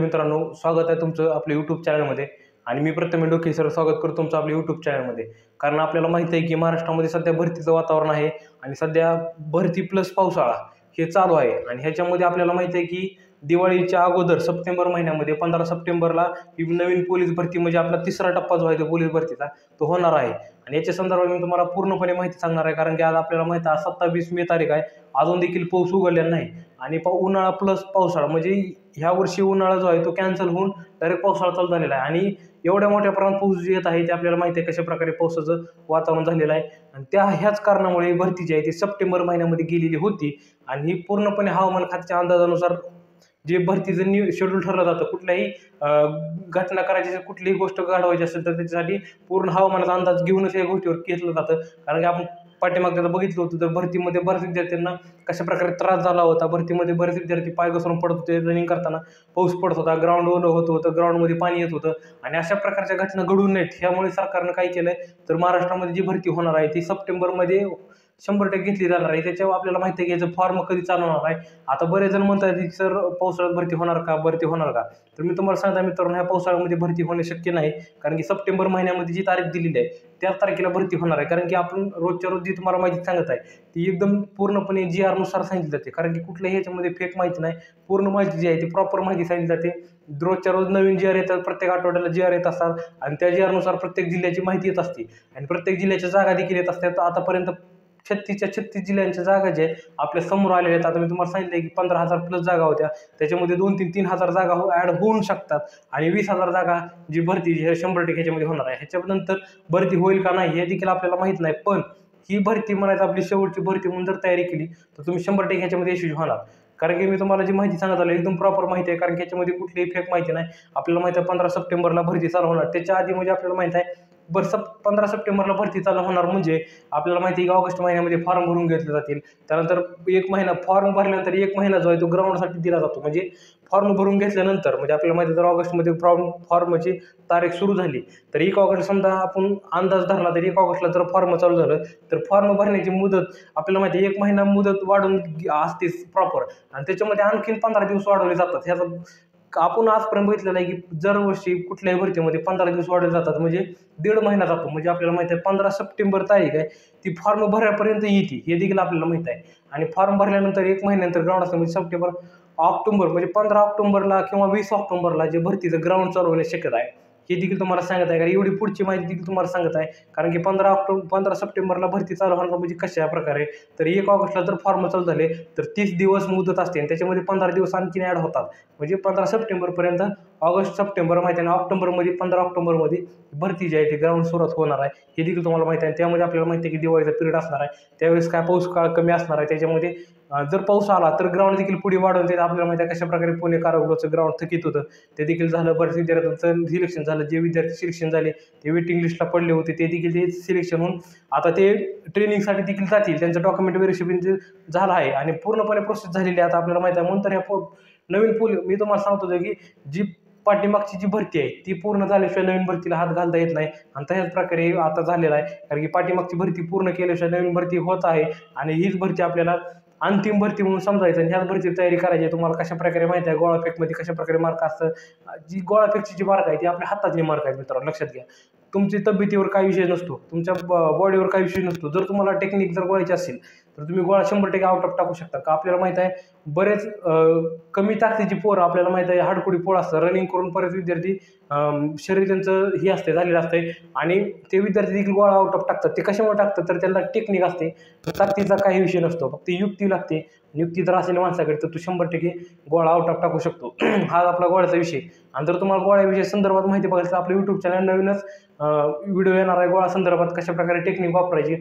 विद्यार्थी मित्रांनो, स्वागत आहे तुमचं आपल्या यूट्यूब चॅनलमध्ये. आणि मी प्रथम डोके सर स्वागत करतो तुमचं आपल्या यूट्यूब चॅनलमध्ये. कारण आपल्याला माहिती आहे की महाराष्ट्रामध्ये सध्या भरतीचं वातावरण आहे आणि सध्या भरती प्लस पावसाळा हे चालू आहे. आणि ह्याच्यामध्ये आपल्याला माहिती आहे की दिवाळीच्या अगोदर सप्टेंबर महिन्यामध्ये 15 सप्टेंबरला ही नवीन पोलीस भरती म्हणजे आपला तिसरा टप्पा जो आहे तो पोलीस भरतीचा तो होणार आहे. आणि याच्या संदर्भात मी तुम्हाला पूर्णपणे माहिती सांगणार आहे. कारण की आज आपल्याला माहिती आहे 27 मे तारीख आहे, अजून देखील पाऊस उघडलेला नाही. आणि उन्हाळा प्लस पावसाळा म्हणजे ह्या वर्षी उन्हाळा जो आहे तो कॅन्सल होऊन डायरेक्ट पावसाळा चालू झालेला आहे. आणि एवढ्या मोठ्या प्रमाणात पाऊस जे येत आहे ते आपल्याला माहिती आहे कशा प्रकारे पावसाचं वातावरण झालेलं आहे. आणि ह्याच कारणामुळे भरती जी आहे ती सप्टेंबर महिन्यामध्ये गेलेली होती. आणि ही पूर्णपणे हवामान खात्याच्या अंदाजानुसार जे भरतीचं शेड्यूल ठरलं जातं. कुठल्याही घटना करायची, कुठलीही गोष्ट घडवायची असेल तर त्याच्यासाठी पूर्ण हवामानाचा अंदाज घेऊनच या गोष्टीवर घेतलं जातं. कारण की आपण पाठीमागचं बघितलं होतं तर भरतीमध्ये बऱ्याच विद्यार्थ्यांना कशा प्रकारे त्रास झाला होता. भरतीमध्ये बरेच विद्यार्थी पाय घसरून पडत होते, रनिंग करताना पाऊस पडत होता, ग्राउंड ओलं होत होतं, ग्राउंडमध्ये पाणी येत होतं. आणि अशा प्रकारच्या घटना घडू नयेत ह्यामुळे सरकारनं काय केलंय तर महाराष्ट्रामध्ये जी भरती होणार आहे ती सप्टेंबरमध्ये 100% घेतली जाणार आहे. त्याच्यावर आपल्याला माहिती आहे की याचं फॉर्म कधी चालू होणार आहे. आता बरेच जण म्हणतात की सर पावसाळ्यात भरती होणार का. तर मी तुम्हाला सांगता मित्रांनो, ह्या पावसाळ्यामध्ये भरती होणे शक्य नाही. कारण की सप्टेंबर महिन्यामध्ये जी तारीख दिलेली आहे त्याच तारखेला भरती होणार आहे. कारण की आपण रोजच्या रोज जी तुम्हाला माहिती सांगत आहे ती एकदम पूर्णपणे GR नुसार सांगितली जाते. कारण की कुठल्याही ह्याच्यामध्ये फेक माहिती नाही, पूर्ण माहिती जी आहे ती प्रॉपर माहिती सांगितली जाते. रोजच्या रोज नवीन GR येतात, प्रत्येक आठवड्याला GR येत असतात आणि त्या GR नुसार प्रत्येक जिल्ह्याची माहिती येत असते आणि प्रत्येक जिल्ह्याच्या जागा देखील येत असतात. आतापर्यंत 36 जिल्ह्यांच्या जागा जे आपल्या समोर आलेल्या आहेत. आता मी तुम्हाला सांगितलं की 15,000 प्लस जागा होत्या, त्याच्यामध्ये 2-3,000 जागा ॲड होऊ शकतात. आणि 20,000 जागा जी भरती हे 100% ह्याच्यामध्ये होणार आहे. ह्याच्यानंतर भरती होईल का नाही हे देखील आपल्याला माहीत नाही. पण ही भरती म्हणायचं आपली शेवटची भरती म्हणून जर तयारी केली तर तुम्ही 100% ह्याच्यामध्ये यशस्वी होणार. कारण की मी तुम्हाला जी माहिती सांगत आलो एकदम प्रॉपर माहिती आहे. कारण की ह्याच्यामध्ये कुठलीही फेक माहिती नाही. आपल्याला माहिती आहे 15 सप्टेंबरला भरती चालू होणार. त्याच्या आधी म्हणजे आपल्याला माहिती आहे 15 सप्टेंबरला भरती चालू होणार म्हणजे आपल्याला माहिती आहे की ऑगस्ट महिन्यामध्ये फॉर्म भरून घेतले जातील. त्यानंतर 1 महिना फॉर्म भरल्यानंतर 1 महिना जो आहे तो ग्राउंडसाठी दिला जातो. म्हणजे फॉर्म भरून घेतल्यानंतर म्हणजे आपल्याला माहिती आहे जर ऑगस्टमध्ये फॉर्मची तारीख सुरू झाली तर 1 ऑगस्ट समजा आपण अंदाज धरला तर 1 ऑगस्टला जर फॉर्म चालू झालं तर फॉर्म भरण्याची मुदत आपल्याला माहिती आहे 1 महिना मुदत वाढून असते प्रॉपर. आणि त्याच्यामध्ये आणखीन 15 दिवस वाढवले जातात. ह्याचा आपण आजपर्यंत बघितलेलं आहे की दरवर्षी कुठल्याही भरतीमध्ये 15 दिवस वाढवले जातात. म्हणजे 1.5 महिना जातो. म्हणजे आपल्याला माहिती आहे 15 सप्टेंबर तारीख आहे ती फॉर्म भरण्यापर्यंत येते हे देखील आपल्याला माहित आहे. आणि फॉर्म भरल्यानंतर 1 महिन्यानंतर ग्राउंड असतं म्हणजे ऑक्टोबर म्हणजे 15 ऑक्टोबरला किंवा 20 ऑक्टोबरला जे भरतीचं ग्राउंड चालू होण्याची शक्यता आहे हे देखील तुम्हाला सांगत आहे. कारण एवढी पुढची माहिती देखील तुम्हाला सांगत आहे. कारण की 15 सप्टेंबरला भरती चालू होणार म्हणजे कशा प्रकारे तर 1 ऑगस्टला जर फॉर्म चालू झाले तर 30 दिवस मुदत असते आणि त्याच्यामध्ये 15 दिवस आणखीन ॲड होतात. म्हणजे 15 सप्टेंबरपर्यंत ऑगस्ट सप्टेंबर माहिती आहे आणि ऑक्टोबरमध्ये 15 ऑक्टोबरमध्ये भरती जी आहे ती ग्राउंड सुरुवात होणार आहे हे देखील तुम्हाला माहिती आहे. त्यामध्ये आपल्याला माहिती आहे की दिवाळीचा पिरियड असणार आहे, त्यावेळेस काय पाऊस काळ कमी असणार आहे. त्याच्यामध्ये जर पाऊस आला तर ग्राउंड देखील पुढे वाढवून ते आपल्याला माहिती आहे कशा प्रकारे पुणे कारागृहाचं ग्राउंड थकीत होतं ते देखील झालं. बरेच विद्यार्थ्यांचं सिलेक्शन झालं. जे विद्यार्थी सिलेक्शन झाले ते वेटिंग लिस्टला पडले होते ते देखील ते सिलेक्शन होऊन आता ते ट्रेनिंगसाठी देखील जातील. त्यांचं डॉक्युमेंट व्हेरिफिकेशन झालं आहे आणि पूर्णपणे प्रोसेस झालेली आहे आता आपल्याला माहिती आहे. म्हणून तर ह्या नवीन मी तुम्हाला सांगतो की जी पाठीमागची जी भरती आहे ती पूर्ण झाल्याशिवाय नवीन भरतीला हात घालता येत नाही. आणि तशाच प्रकारे आता झालेला आहे. कारण की पाठीमागची भरती पूर्ण केल्याशिवाय नवीन भरती होत आहे आणि हीच भरती आपल्याला अंतिम भरती म्हणून समजायचं. आणि ह्याच भरतीची तयारी करायची आहे. तुम्हाला कशा प्रकारे माहिती आहे गोळाफेकमध्ये कशा प्रकारे मार्क असतं. जी गोळाफेकची जी मार्क आहे ती आपल्या हातातली मार्क आहेत मित्रांनो, लक्षात घ्या. तुमची तब्येतीवर काही विषय नसतो, तुमच्या बॉडीवर काही विषय नसतो. जर तुम्हाला टेक्निक जर गोळायची असेल तर तुम्ही गोळा 100% आउट ऑफ टाकू शकता. का आपल्याला माहित आहे बरेच कमी ताकदीची पोरं आपल्याला माहित आहे हाडकुडी पोळं असतं, रनिंग करून बरेच विद्यार्थी शरीर त्यांचं हे असते झालेलं असते आणि ते विद्यार्थी देखील गोळा आउट ऑफ टाकतात. ते कशामुळे टाकतात तर त्यांना टेक्निक असते, ताकदीचा काही विषय नसतो, फक्त युक्ती लागते. युक्ती जर असेल माणसाकडे तर तू 100% गोळा आउट ऑफ टाकू शकतो. हा आपला गोळ्याचा विषय. आणि जर तुम्हाला गोळ्याविषयी संदर्भात माहिती बघायचं तर आपलं यूट्यूब चॅनल नवीनच व्हिडिओ येणार आहे गोळा संदर्भात कशा प्रकारे टेक्निक वापरायची.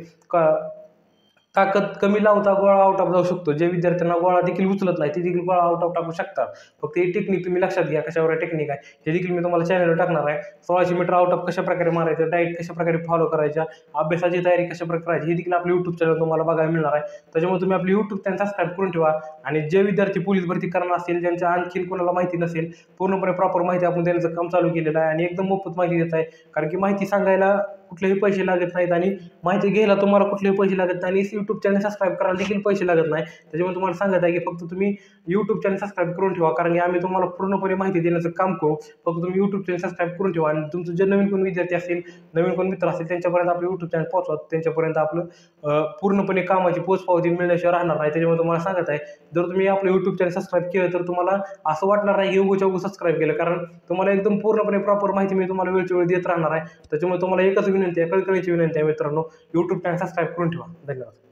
ताकद कमी लावता गोळा आउट ऑफ जाऊ शकतो. जे विद्यार्थ्यांना गोळा देखील उचलत नाही ते देखील गोळा आउट ऑफ टाकू शकतात. फक्त ही टेक्निक तुम्ही लक्षात घ्या कशावर टेक्निक आहे हे देखील मी तुम्हाला चॅनलवर टाकणार आहे. 1600 मीटर आउट ऑफ कशा प्रकारे मारायचं, डाएट कशा प्रकारे फॉलो करायच्या, अभ्यासाची तयारी कशा प्रकारे करायची हे देखील आपलं यूट्यूब चॅनल तुम्हाला बघायला मिळणार आहे. त्याच्यामुळे तुम्ही आपली यूट्यूब चॅनल सबस्क्राईब करून ठेवा. आणि जे विद्यार्थी पोलीस भरती करणार असेल ज्यांच्या आणखीन कोणाला माहिती नसेल पूर्णपणे प्रॉपर माहिती आपण देण्याचं काम चालू केलेलं आहे आणि एकदम मोफत माहिती देत आहे. कारण की माहिती सांगायला कुठलेही पैसे लागत नाहीत आणि माहिती घ्यायला तुम्हाला कुठलेही पैसे लागत नाही आणि यूट्यूब चॅनल सबस्क्राईब करायला देखील पैसे लागत नाही. त्याच्यामुळे तुम्हाला सांगत आहे की फक्त तुम्ही यूट्यूब चॅनल सबस्क्राईब करून ठेवा, कारण की आम्ही तुम्हाला पूर्णपणे माहिती देण्याचं काम करू. फक्त तुम्ही यूट्यूब चॅनल सबस्क्राईब करून ठेवा आणि तुमचं जे नवीन कोण विद्यार्थी असेल, नवीन कोण मित्र असेल त्यांच्यापर्यंत आपलं यूट्यूब चॅनल पोहोचवा. त्यांच्यापर्यंत आपलं पूर्णपणे कामाची पोचपावती मिळण्याशिवाय राहणार नाही. त्याच्यामुळे तुम्हाला सांगत आहे, जर तुम्ही आपलं यूट्यूब चॅनल सबस्क्राईब केलं तर तुम्हाला असं वाटणार नाही की उगाच सबस्क्राईब केलं, कारण तुम्हाला एकदम पूर्णपणे प्रॉपर माहिती मी तुम्हाला वेळच्या वेळ देत राहणार आहे. त्याच्यामुळे तुम्हाला एकच विनंती आहे, कळकळीची विनंती आहे मित्रांनो, यूट्यूब चॅनल सबस्क्राईब करून ठेवा. धन्यवाद.